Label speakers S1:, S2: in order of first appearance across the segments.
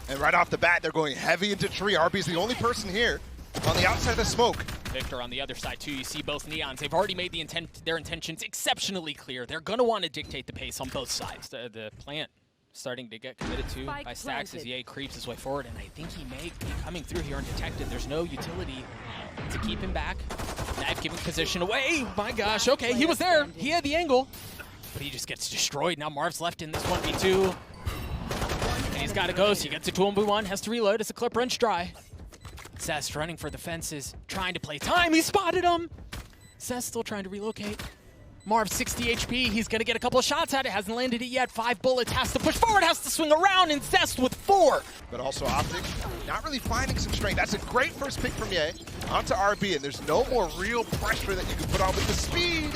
S1: And right off the bat, they're going heavy into tree. RB's the only person here on the outside of the smoke.
S2: Victor on the other side too. You see both Neons. They've already made their intentions exceptionally clear. They're going to want to dictate the pace on both sides. The plant starting to get committed to by Stacks as Ye creeps his way forward, and I think he may be coming through here undetected. There's no utility to keep him back. Knife giving position away. My gosh, okay, he was there. He had the angle, but he just gets destroyed. Now Marv's left in this 1v2. And he's got to go, so he gets a 2-1v1, has to reload as the clip runs dry. Seth running for the fences, trying to play time. He spotted him. Seth still trying to relocate. Marv 60 HP. He's going to get a couple of shots at it. Hasn't landed it yet. 5 bullets. Has to push forward. Has to swing around. And Zest with 4.
S1: But also OPTIC not really finding some strength. That's a great first pick from Ye onto RB. And there's no more real pressure that you can put on with the speed.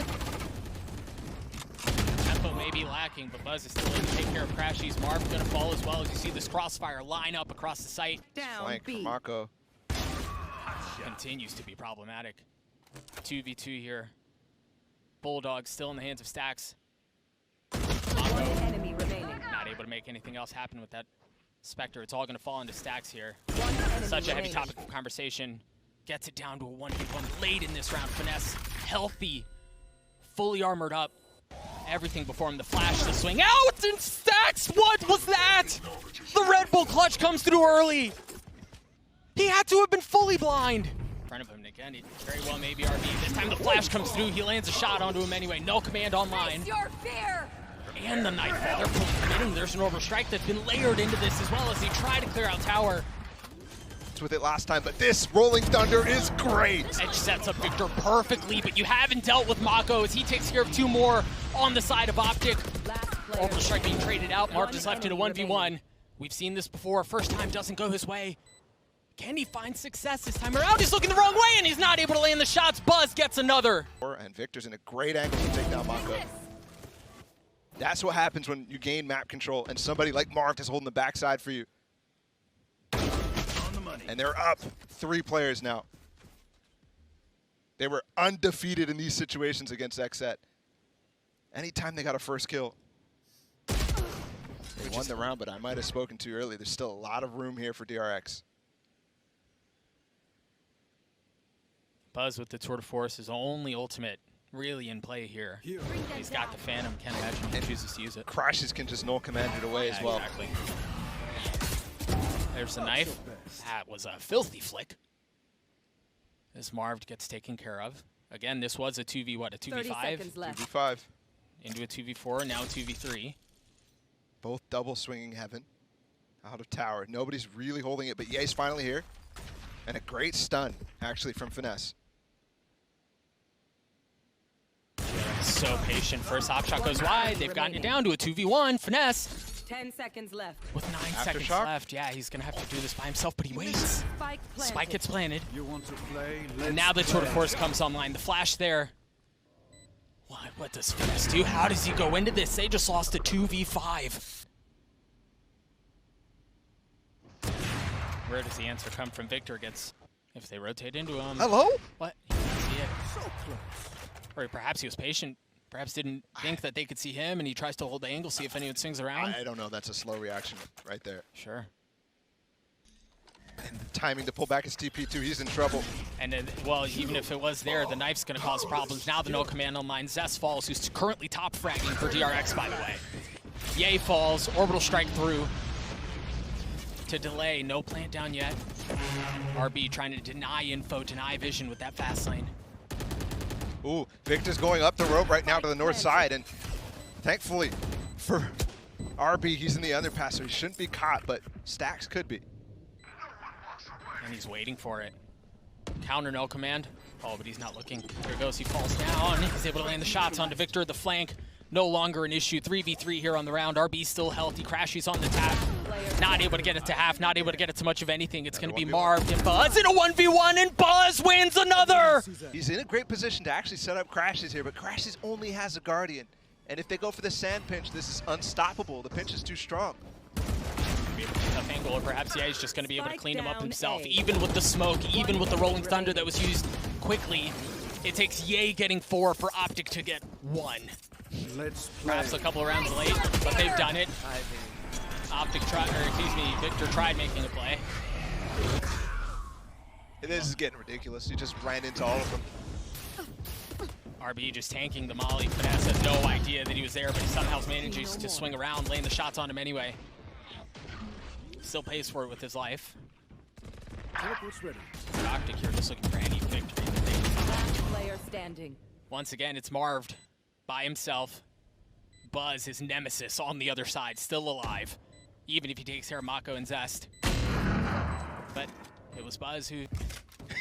S2: Tempo may be lacking, but Buzz is still able to take care of Crashies. Marv's going to fall as well as you see this crossfire line up across the site.
S3: Down
S1: Flank,
S3: B.
S1: Mako.
S2: Continues to be problematic. 2v2 here. Bulldog still in the hands of Stacks.
S3: One enemy remaining.
S2: Not able to make anything else happen with that Spectre. It's all going to fall into Stacks here.
S3: One enemy
S2: Such a heavy
S3: remaining.
S2: topic of conversation. Gets it down to a 1v1 late in this round. Finesse, healthy, fully armored up. Everything before him. The flash, the swing out, and Stacks. What was that? The Red Bull clutch comes through early. He had to have been fully blind. In front of him again. He very well maybe RB. This time the flash comes through. He lands a shot onto him anyway. No command online.
S3: Your fear.
S2: And the Nightfall. They're committing. There's an overstrike that's been layered into this as well as he tried to clear out tower.
S1: With it last time, but this Rolling Thunder is great.
S2: Edge sets up Victor perfectly, but you haven't dealt with Mako as he takes care of 2 more on the side of OPTIC. Overstrike being traded out. Marv is left in a 1v1. We've seen this before. First time doesn't go his way. Can he find success this time around? He's looking the wrong way and he's not able to land the shots. Buzz gets another.
S1: And Victor's in a great angle to take down Mako. That's what happens when you gain map control and somebody like Marv is holding the backside for you. And they're up 3 players now. They were undefeated in these situations against XSET. Anytime they got a first kill, they won the round, but I might have spoken to you earlier. There's still a lot of room here for DRX.
S2: Buzz with the Tour de Force, his only ultimate really in play here. He's got the Phantom, can't imagine he chooses to use it.
S1: Crashes can just null command it away as well.
S2: Exactly. There's the knife. That was a filthy flick. This Marv gets taken care of. Again, this was a 2v, what, a 2v5?
S1: 2v5.
S2: Into a 2v4, now a 2v3.
S1: Both double swinging heaven out of tower. Nobody's really holding it, but Ye's finally here. And a great stun, actually, from Finesse.
S2: So patient. First hop shot goes wide. They've gotten it down to a 2v1. Finesse.
S3: 10 seconds left.
S2: With 9 seconds
S1: Aftershock?
S2: left. Yeah, he's going to have to do this by himself, but he waits. Spike gets planted.
S4: You want to play?
S2: And now the Tour de Force comes online. The flash there. What does Finesse do? How does he go into this? They just lost a 2v5. Where does the answer come from? Victor gets, if they rotate into him.
S1: Hello?
S2: What? He didn't see it. Or perhaps he was patient. Perhaps didn't think that they could see him, and he tries to hold the angle, see if anyone swings around.
S1: I don't know. That's a slow reaction right there.
S2: Sure.
S1: And the timing to pull back his TP too. He's in trouble.
S2: And then, well, even if it was there, the knife's going to cause problems. Now the no command online. Zest falls, who's currently top fragging for DRX, by the way. Ye falls. Orbital strike through to delay. No plant down yet. RB trying to deny info, deny vision with that fast lane.
S1: Ooh, Victor's going up the rope right now to the north side, and thankfully for RB, he's in the underpass, so he shouldn't be caught, but Stacks could be.
S2: And he's waiting for it. Counter no command. Oh, but he's not looking. There he goes, he falls down. He's able to land the shots onto Victor. The flank, no longer an issue. 3v3 here on the round. RB still healthy. Crashy's on the tap. Not able to get it to half, not able to get it to much of anything. It's going to be Marv and Buzz in a 1v1, and Buzz wins another!
S1: He's in a great position to actually set up Crashes here, but Crashes only has a Guardian. And if they go for the sand pinch, this is unstoppable. The pinch is too strong.
S2: Be able to get a tough angle, or perhaps yeah, he's just going to be able to clean him up himself. Even with the smoke, even with the Rolling Thunder that was used quickly, it takes Ye getting 4 for OPTIC to get 1.
S4: Let's play.
S2: Perhaps a couple of rounds late, but they've done it. OPTIC tried, or excuse me, Victor tried making a play.
S1: This is getting ridiculous. He just ran into all of them.
S2: RB just tanking the molly. Finesse has no idea that he was there, but he somehow manages to swing around, laying the shots on him anyway. Still pays for it with his life. OPTIC here just looking for any victory.
S3: Player standing.
S2: Once again, it's Marved by himself. Buzz, his nemesis, on the other side, still alive, even if he takes care of Mako and Zest. But it was Buzz who...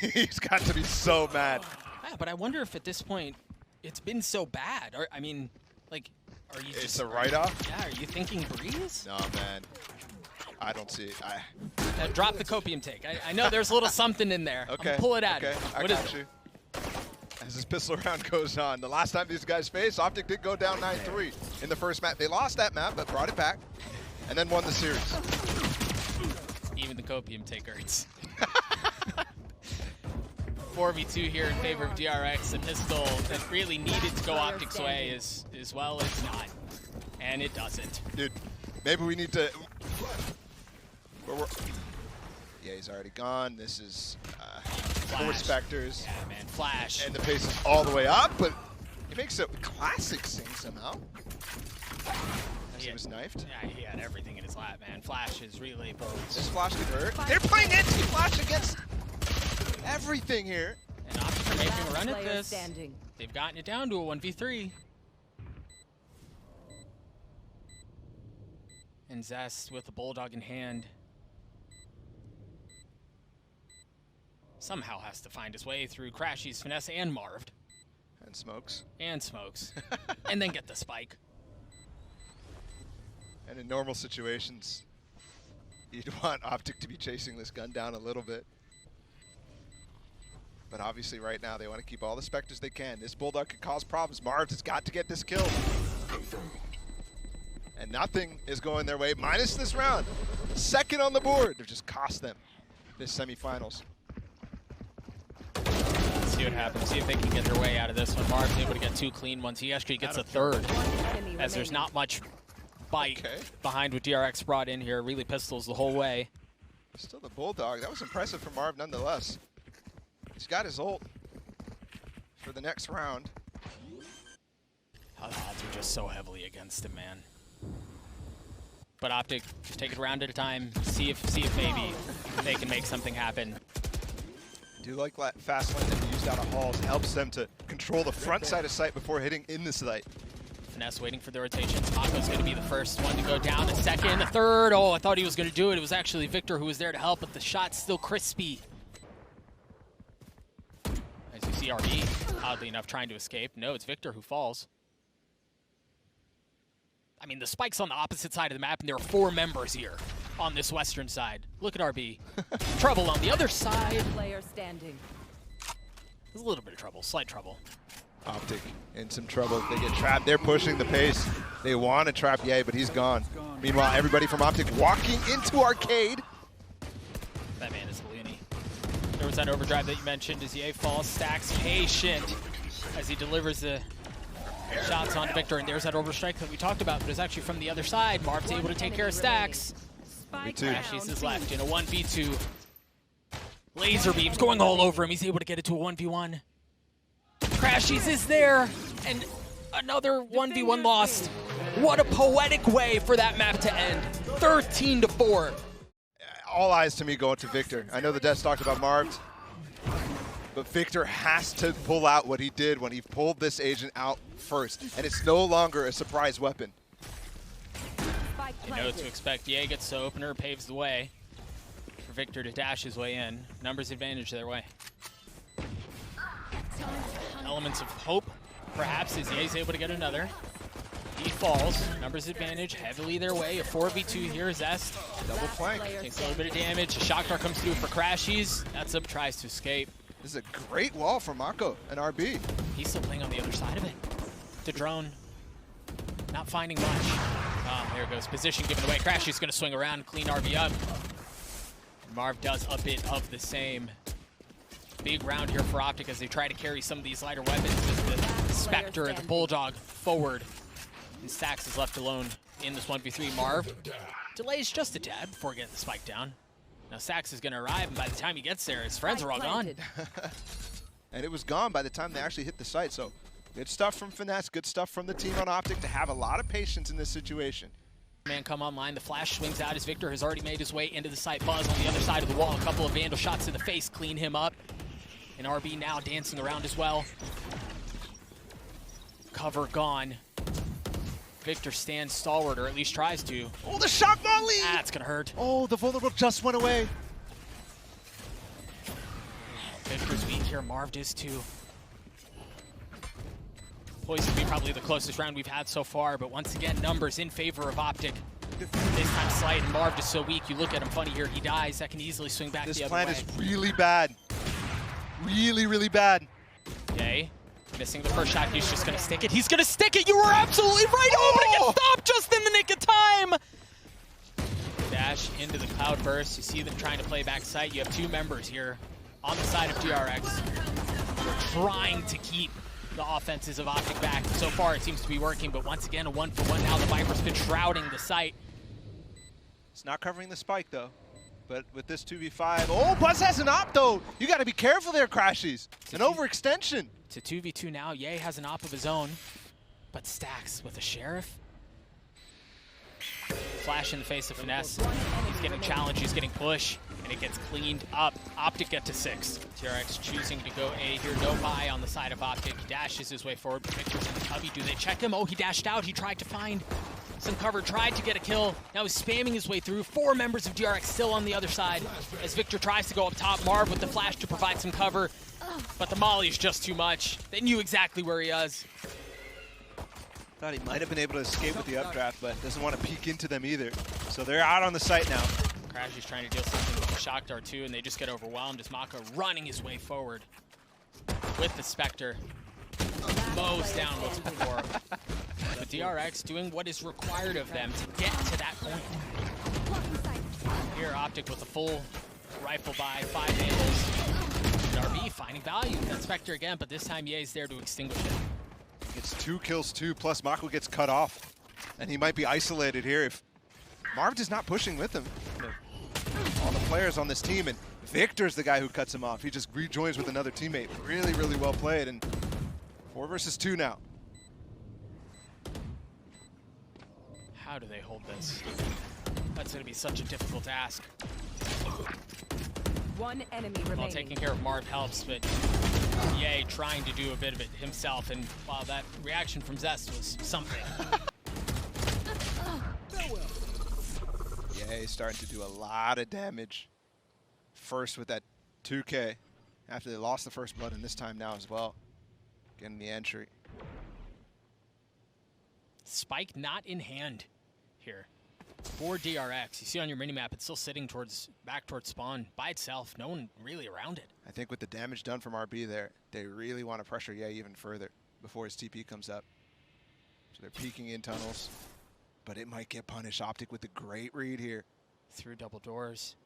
S1: He's got to be so mad.
S2: Yeah, but I wonder if at this point it's been so bad. Or, I mean, like, are you just...
S1: It's a write-off?
S2: Yeah, are you thinking Breeze?
S1: No, man. I don't see it.
S2: Drop the copium take. I know there's a little something in there.
S1: Okay.
S2: I'm pull it at
S1: okay.
S2: it.
S1: I got you. As this pistol round goes on, the last time these guys faced, OPTIC did go down 9-3 in the first map. They lost that map, but brought it back, and then won the series.
S2: Even the copium take hurts. 4v2 here in favor of DRX. A pistol that really needed to go OPTIC's way is well, it's not. And it doesn't.
S1: Dude, maybe we need to... Yeah, he's already gone. This is 4 Spectres.
S2: Yeah, man, Flash.
S1: And the pace is all the way up, but he makes a classic sing somehow. He was knifed.
S2: Yeah, he had everything in his lap, man. Flash is really both.
S1: This Flash could hurt. They're playing anti-Flash against everything here.
S2: And OPTIC are making a run at this.
S3: Standing.
S2: They've gotten it down to a 1v3. And Zest with the Bulldog in hand. Somehow has to find his way through Crashy's Finesse and Marved.
S1: And Smokes.
S2: And Smokes. And then get the spike.
S1: And in normal situations, you'd want OPTIC to be chasing this gun down a little bit. But obviously right now they want to keep all the Spectres they can. This Bulldog could cause problems. Marved has got to get this kill. And nothing is going their way, minus this round. Second on the board. They've just cost them this semifinals.
S2: See what happens. See if they can get their way out of this one. Marv's able to get 2 clean ones. He actually gets a third, as there's not much bite behind what DRX brought in here. Really pistols the whole way.
S1: Still the Bulldog. That was impressive for Marv nonetheless. He's got his ult for the next round.
S2: The odds are just so heavily against him, man. But OPTIC, just take it round at a time. See if maybe they can make something happen.
S1: I do like fast lane that they used out of halls. Helps them to control the front side of sight before hitting in the sight.
S2: Finesse waiting for the rotations. Mako's going to be the first one to go down. A second, a third. Oh, I thought he was going to do it. It was actually Victor who was there to help, but the shot's still crispy. As you see RB, oddly enough, trying to escape. No, it's Victor who falls. I mean, the spike's on the opposite side of the map, and there are 4 members here on this western side. Look at RB. Trouble on the other side.
S3: Player standing.
S2: There's a little bit of trouble, slight trouble.
S1: OPTIC in some trouble. They get trapped. They're pushing the pace. They want to trap Ye, but he's gone. Meanwhile, everybody from OPTIC walking into Arcade.
S2: That man is a loony. There was that overdrive that you mentioned as Ye falls. Stacks patient as he delivers the shots on Victor, and there's that overstrike that we talked about, but it's actually from the other side. Marv's able to take care of Stacks. Crashies is left in a 1v2. Laser beams going all over him. He's able to get it to a 1v1. Crashies is there, and another 1v1 lost. What a poetic way for that map to end. 13-4.
S1: All eyes to me going to Victor. I know the devs talked about Marv, but Victor has to pull out what he did when he pulled this agent out first, and it's no longer a surprise weapon.
S2: You know what to expect. Ye gets the opener, paves the way for Victor to dash his way in. Numbers advantage their way. Elements of hope, perhaps, as Ye's able to get another. He falls. Numbers advantage heavily their way. A 4v2 here. Zest.
S1: Double flank.
S2: Takes a little bit of damage. Shock dart comes through for Crashies. That's up, tries to escape.
S1: This is a great wall from Mako and RB.
S2: He's still playing on the other side of it. The drone. Not finding much. Oh, there it goes. Position given away. Crashy's going to swing around, clean RB up. Marv does a bit of the same. Big round here for OPTIC as they try to carry some of these lighter weapons with the Spectre and the Bulldog forward. And Stacks is left alone in this 1v3. Marv delays just a tad before getting the spike down. Now Sax is going to arrive, and by the time he gets there, his friends are all gone.
S1: And it was gone by the time they actually hit the site. So good stuff from Finesse, good stuff from the team on OPTIC to have a lot of patience in this situation.
S2: Man come online, the flash swings out as Victor has already made his way into the site. Buzz on the other side of the wall, a couple of Vandal shots to the face clean him up. And RB now dancing around as well. Cover gone. Victor stands stalwart, or at least tries to.
S1: Oh, the shot volley!
S2: That's gonna hurt.
S1: Oh, the vulnerable just went away.
S2: Victor's weak here, Marv is too. Poised to be probably the closest round we've had so far, but once again, numbers in favor of OPTIC. This time Slight and Marv is so weak, you look at him funny here, he dies, that can easily swing back the other way.
S1: This plan is really bad. Really, really bad.
S2: Okay, missing the first shot, he's just gonna stick it. He's gonna stick it, you were absolutely right! Oh, but it gets stopped just in the nick of time! Dash into the cloud burst, you see them trying to play back site. You have two members here on the side of DRX. We're trying to keep the offenses of OPTIC back. So far it seems to be working, but once again a 1-for-1 now. The Viper's been shrouding the site.
S1: It's not covering the spike though. But with this 2v5, oh, Buzz has an op though. You got to be careful there, Crashies. An overextension.
S2: To 2v2 now. Ye has an op of his own, but Stacks with a Sheriff. Flash in the face of Finesse. He's getting challenged, he's getting push, and it gets cleaned up. OPTIC get to 6. DRX choosing to go A here. No buy on the side of OPTIC. He dashes his way forward, but Victor's in the cubby. Do they check him? Oh, he dashed out. He tried to find some cover, tried to get a kill. Now he's spamming his way through. 4 members of DRX still on the other side as Victor tries to go up top. Marv with the flash to provide some cover, but the molly is just too much. They knew exactly where he is.
S1: Thought he might have been able to escape with the updraft, but doesn't want to peek into them either. So they're out on the site now.
S2: Crashy's trying to deal something with the Shock Dart too, and they just get overwhelmed as Mako running his way forward with the Spectre. Mows down what's before. But DRX doing what is required of them to get to that point. Here, OPTIC with a full rifle buy, 5 handles. And RB finding value. That Spectre again, but this time Ye's there to extinguish it.
S1: It's 2 kills too, plus Mako gets cut off. And he might be isolated here if Marv is not pushing with him. All the players on this team, and Victor's the guy who cuts him off. He just rejoins with another teammate. Really, really well played, and 4 versus 2 now.
S2: How do they hold this? That's going to be such a difficult task.
S3: One enemy remaining.
S2: Well, taking care of Marv helps, but Ye trying to do a bit of it himself, and wow, that reaction from Zest was something.
S1: Yeah, he's starting to do a lot of damage. First with that 2K, after they lost the first blood, and this time now as well. Getting the entry.
S2: Spike not in hand here for DRX. You see on your minimap, it's still sitting back towards spawn by itself. No one really around it.
S1: I think with the damage done from RB there, they really want to pressure Ye even further before his TP comes up. So they're peeking in tunnels, but it might get punished. OPTIC with a great read here.
S2: Through double doors.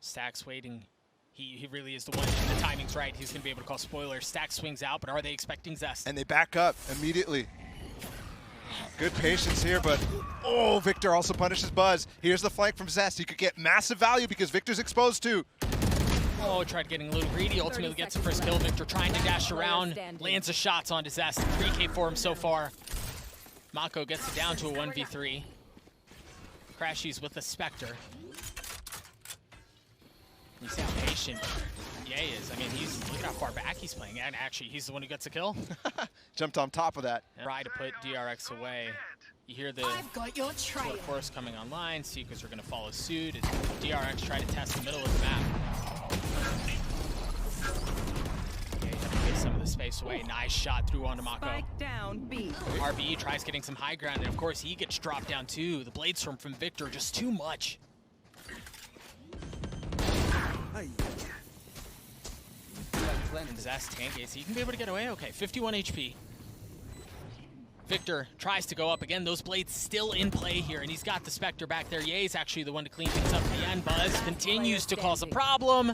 S2: Stacks waiting. He really is the one, and the timing's right. He's going to be able to call spoiler. Stacks swings out, but are they expecting Zest?
S1: And they back up immediately. Good patience here, but oh, Victor also punishes Buzz. Here's the flank from Zest. He could get massive value because Victor's exposed too.
S2: Oh, tried getting a little greedy. Ultimately gets the first kill. Victor trying to dash around. Lands the shots onto Zest. 3K for him so far. Mako gets it down to a 1v3. Crashies with the Spectre. You see how patient Ye is. I mean, look how far back he's playing. And actually, he's the one who gets the kill.
S1: Jumped on top of that.
S2: Try to put DRX away. You hear the force coming online. Seekers are going to follow suit as DRX try to test the middle of the map. Okay, have to get some of the space away. Nice shot through onto Mako.
S3: Spike down B.
S2: RB tries getting some high ground, and of course he gets dropped down too. The blade storm from Victor just too much. And Zest tank AC, you can be able to get away. Okay, 51 HP. Victor tries to go up again. Those blades still in play here, and he's got the Spectre back there. Ye's actually the one to clean things up at the end. Buzz continues to cause a problem,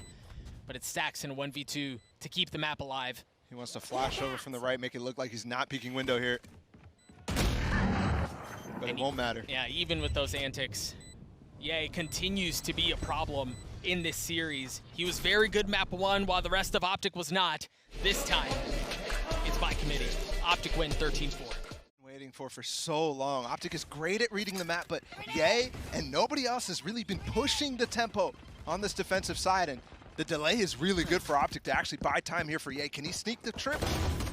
S2: but it stacks in a 1v2 to keep the map alive.
S1: He wants to flash over from the right, make it look like he's not peeking window here. but it won't matter.
S2: Yeah, even with those antics, Ye continues to be a problem in this series. He was very good map 1 while the rest of OPTIC was not. This time, it's by committee. OPTIC win 13-4.
S1: Waiting for so long. OPTIC is great at reading the map, but Ye and nobody else has really been pushing the tempo on this defensive side, and the delay is really good for OPTIC to actually buy time here for Ye. Can he sneak the trip?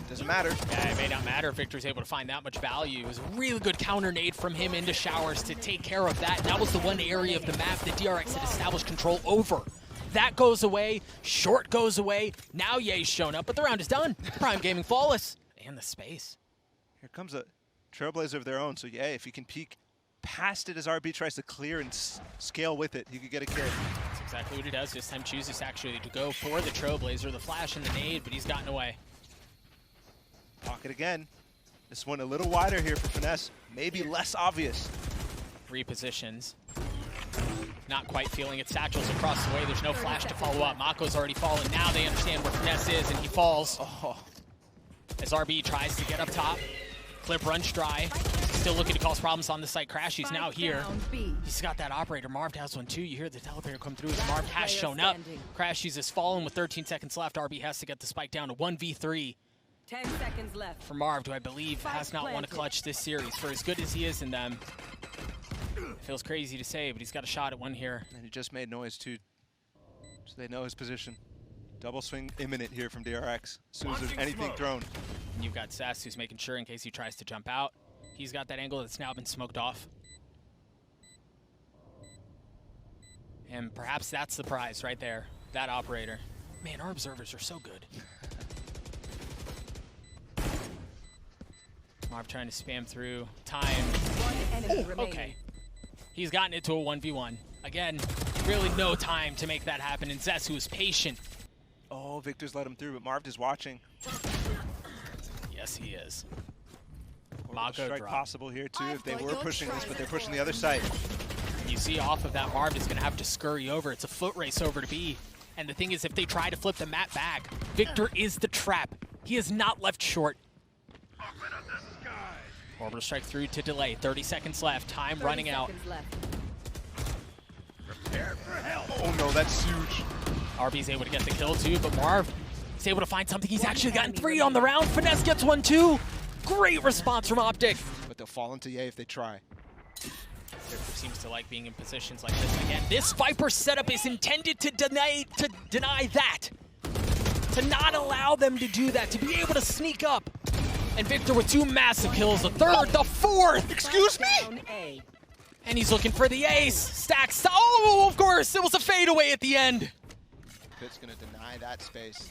S1: Doesn't matter.
S2: Yeah, it may not matter if Victor's able to find that much value. It was a really good counter nade from him into showers to take care of that. That was the one area of the map that DRX had established control over. That goes away, short goes away, now Ye's shown up, but the round is done. Prime Gaming flawless. And the space.
S1: Here comes a Trailblazer of their own, so Ye, if he can peek past it as RB tries to clear and scale with it, he could get a kill.
S2: That's exactly what he does. This time chooses actually to go for the Trailblazer, the flash and the nade, but he's gotten away.
S1: Pocket again. This one a little wider here for Finesse, maybe less obvious.
S2: Repositions. Not quite feeling it. Satchel's across the way. There's no flash to follow up. Mako's already fallen. Now they understand where Finesse is, and he falls.
S1: Oh.
S2: As RB tries to get up top. Clip runs dry. Still looking to cause problems on the site. Crash, he's now here. He's got that operator. Marv has one too. You hear the teleporter come through. Marv has shown up. Crash, he's fallen with 13 seconds left. RB has to get the spike down to 1v3.
S3: 10 seconds left.
S2: For Marv, who I believe has not won a clutch this series. For as good as he is in them, feels crazy to say, but he's got a shot at one here.
S1: And he just made noise too, so they know his position. Double swing imminent here from DRX, as soon as there's anything thrown.
S2: And you've got Sess, who's making sure in case he tries to jump out. He's got that angle that's now been smoked off. And perhaps that's the prize right there, that operator. Man, our observers are so good. Marv trying to spam through. Time.
S3: One enemy remaining.
S2: Okay. He's gotten it to a 1v1. Again, really no time to make that happen. And Zess, who is patient.
S1: Oh, Victor's let him through, but Marv is watching.
S2: Yes, he is.
S1: Mako strike
S2: drop.
S1: possible here too if they were pushing this, but they're pushing the other side.
S2: You see off of that, Marv is going to have to scurry over. It's a foot race over to B. And the thing is, if they try to flip the map back, Victor is the trap. He is not left short. Orbital strike through to delay. 30 seconds left. Time running out.
S1: Oh no, that's huge.
S2: RB's able to get the kill too, but Marv is able to find something. He's actually gotten 3 on the round. Finesse gets 1 too. Great response from OPTIC.
S1: But they'll fall into Ye if they try.
S2: Victor seems to like being in positions like this again. This Viper setup is intended to deny that. To not allow them to do that, to be able to sneak up. And Victor with 2 massive kills, the 3rd, the 4th.
S1: Excuse me?
S2: And he's looking for the ace. Stacks. Oh, of course, it was a fadeaway at the end.
S1: Pit's gonna deny that space.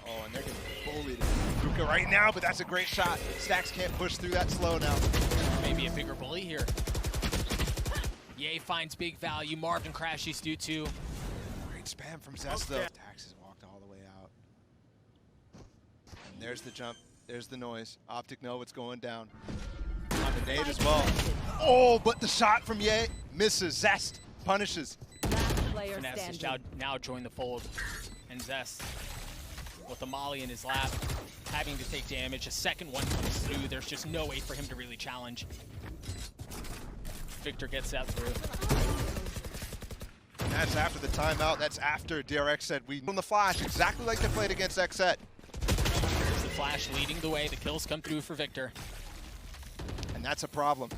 S1: Oh, and they're getting bullied. Ruka right now, but that's a great shot. Stacks can't push through that slow now.
S2: Maybe a bigger bully here. Ye finds big value. Marvin Crashies do too.
S1: Great spam from Zest though. Stacks has walked all the way out. And there's the jump. There's the noise. OPTIC know what's going down. On the nade as well. Oh, but the shot from Ye misses. Zest punishes.
S2: Finesse has now joined the fold. And Zest with the molly in his lap, having to take damage. A second one comes through. There's just no way for him to really challenge. Victor gets that through.
S1: And that's after the timeout. That's after DRX said we on the flash, exactly like they played against XZ.
S2: There's the flash leading the way. The kills come through for Victor.
S1: And that's a problem.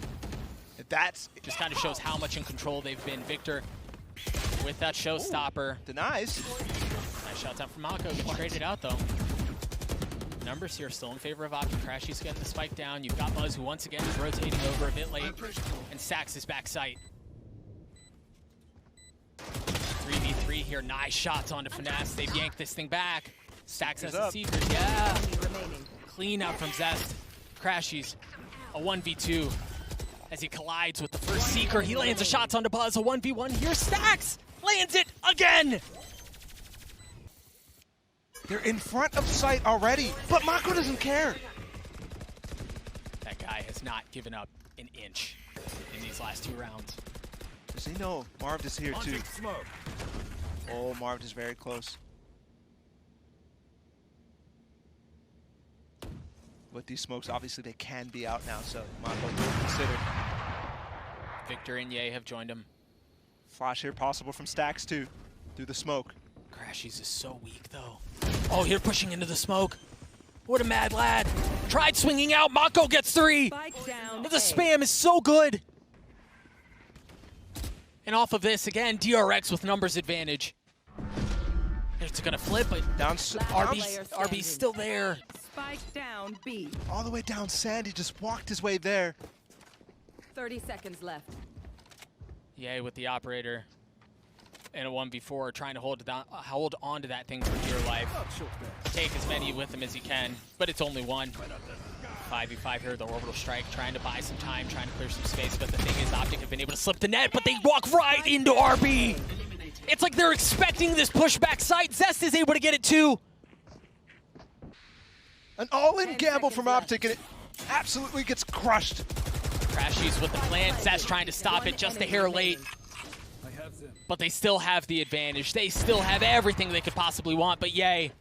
S1: That's
S2: just kind of shows how much in control they've been. Victor with that showstopper.
S1: Denies.
S2: Nice shots out from Mako. Gets traded out though. Numbers here still in favor of OPTIC. Crashy's getting the spike down. You've got Buzz, who once again is rotating over a bit late. And Sax is back sight. 3v3 here. Nice shots onto Finesse. They've yanked this thing back. Sax has the Seekers. Yeah. Clean up from Zest. Crashies. A 1v2. As he collides with the first Seeker. He lands the shots onto Buzz. A 1v1 here. Stacks lands it again.
S1: They're in front of sight already, but Mako doesn't care.
S2: That guy has not given up an inch in these last 2 rounds.
S1: Does he know Marv is here too? Oh, Marv is very close. With these smokes, obviously they can be out now, so Mako will consider.
S2: Victor and Ye have joined him.
S1: Flash here possible from Stacks too, through the smoke.
S2: Crashies is so weak though. Oh, here pushing into the smoke. What a mad lad. Tried swinging out, Mako gets 3.
S3: Spike down
S2: The
S3: A.
S2: spam is so good. And off of this, again, DRX with numbers advantage. It's gonna flip, but
S1: Down,
S2: RB's still there.
S3: Spike down B.
S1: all the way down. Sandy just walked his way there.
S3: 30 seconds left.
S2: Yay with the operator. And a 1v4, trying to hold on to that thing for dear life. Take as many with him as he can, but it's only one. 5v5 here, the orbital strike, trying to buy some time, trying to clear some space, but the thing is, OPTIC have been able to slip the net, but they walk right into RB. It's like they're expecting this pushback site. Zest is able to get it too.
S1: An all-in
S3: 10
S1: gamble from
S3: seconds
S1: OPTIC, and it absolutely gets crushed.
S2: Crashies with the plant, Zest trying to stop it just a hair late. But they still have the advantage. They still have everything they could possibly want, but yay.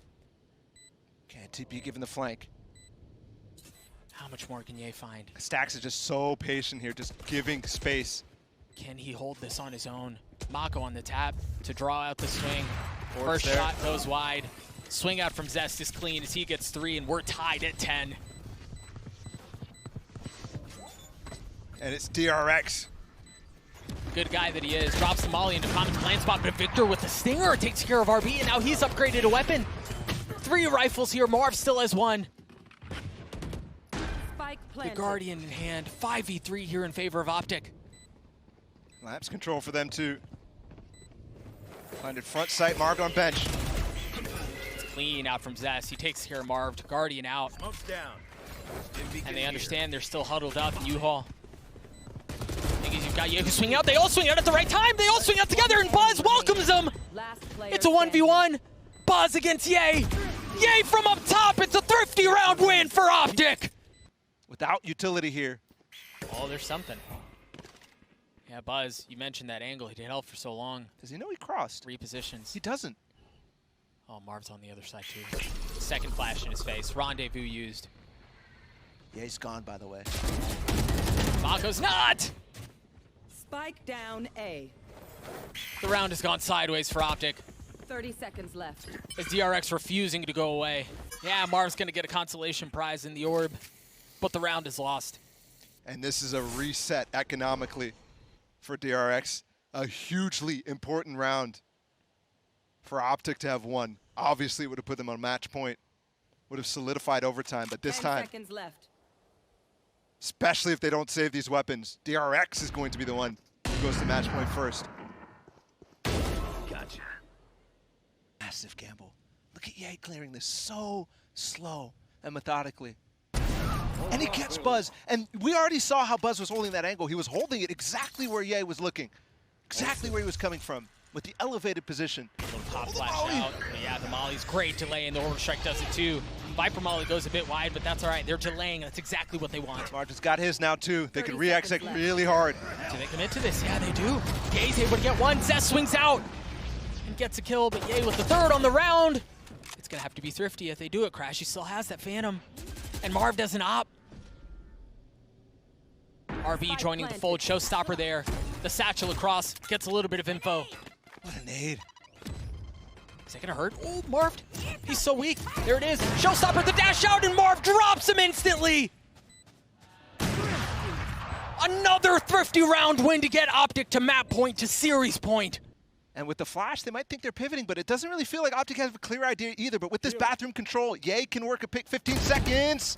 S1: Can't TP given the flank.
S2: How much more can Ye find?
S1: Stacks is just so patient here, just giving space.
S2: Can he hold this on his own? Mako on the tap to draw out the swing.
S1: Forward
S2: First
S1: there.
S2: shot goes wide. Swing out from Zest is clean as he gets 3, and we're tied at 10.
S1: And it's DRX.
S2: Good guy that he is. Drops the molly into Comet's plant spot, but Victor with the stinger takes care of RB, and now he's upgraded a weapon. 3 rifles here. Marv still has 1.
S3: Spike
S2: The
S3: planted.
S2: Guardian in hand. 5v3 here in favor of OPTIC.
S1: Lapse control for them too. Landed front sight, Marv on bench.
S2: It's clean out from Zest. He takes care of Marv. Guardian out.
S4: Smoke's down.
S2: And they understand they're still huddled up in U-Haul. You've got Ye who swing out. They all swing out at the right time. They all swing out together, and Buzz welcomes them.
S3: Last player
S2: It's a 1v1. Buzz against Ye. Ye from up top. It's a thrifty round win for OPTIC.
S1: Without utility here.
S2: Oh, there's something. Yeah, Buzz, you mentioned that angle. He did help for so long.
S1: Does he know he crossed?
S2: Repositions.
S1: He doesn't.
S2: Oh, Marv's on the other side, too. Second flash in his face. Rendezvous used.
S1: Yeah, he's gone, by the way.
S2: Mako's not!
S3: Spike down A.
S2: The round has gone sideways for OPTIC.
S3: 30 seconds left.
S2: As DRX refusing to go away. Yeah, Marv's going to get a consolation prize in the orb, but the round is lost.
S1: And this is a reset economically for DRX. A hugely important round for OPTIC to have won. Obviously, it would have put them on match point. Would have solidified overtime, but this
S3: 10
S1: time,
S3: seconds left.
S1: especially if they don't save these weapons, DRX is going to be the one who goes to match point first.
S4: Gotcha.
S1: Massive gamble. Look at Ye clearing this so slow and methodically. And he gets Buzz. And we already saw how Buzz was holding that angle. He was holding it exactly where Ye was looking. Exactly where he was coming from with the elevated position.
S2: Little pop flash out. But yeah, the molly's great delay, and the orbital strike does it too. Viper molly goes a bit wide, but that's all right. They're delaying. That's exactly what they want.
S1: Margin's got his now too. They can
S3: 30
S1: re-exec
S3: seconds left.
S1: really hard.
S2: Do they commit to this? Yeah, they do. Ye's able to get 1. Zest swings out and gets a kill, but Ye with the 3rd on the round. It's going to have to be thrifty if they do it. Crashy still has that Phantom, and Marv doesn't opt. RB joining the fold, showstopper there. The satchel across, gets a little bit of info.
S1: What a nade.
S2: Is that gonna hurt? Oh, Marv, he's so weak. There it is, showstopper, the dash out, and Marv drops him instantly. Another thrifty round win to get OPTIC to map point, to series point.
S1: And with the flash, they might think they're pivoting, but it doesn't really feel like OPTIC has a clear idea either. But with this bathroom control, Ye can work a pick 15 seconds.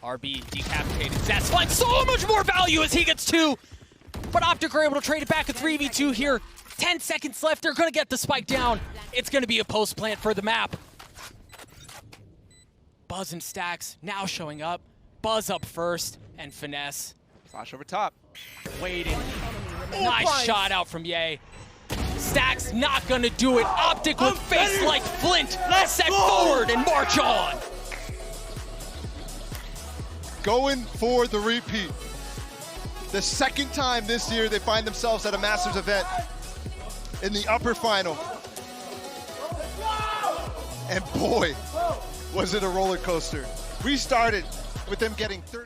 S2: RB decapitated. Zest finds so much more value as he gets 2. But OPTIC are able to trade it back, a 3v2 here. 10 seconds left. They're going to get the spike down. It's going to be a post plant for the map. Buzz and Stacks now showing up. Buzz up first, and Finesse
S1: Flash over top.
S2: waiting. Nice shot out from Ye. Stacks not going to do it. OPTIC with face like flint. Set forward and march on.
S1: Going for the repeat. The second time this year they find themselves at a Masters event in the upper final. And boy, was it a roller coaster. We started with them getting third.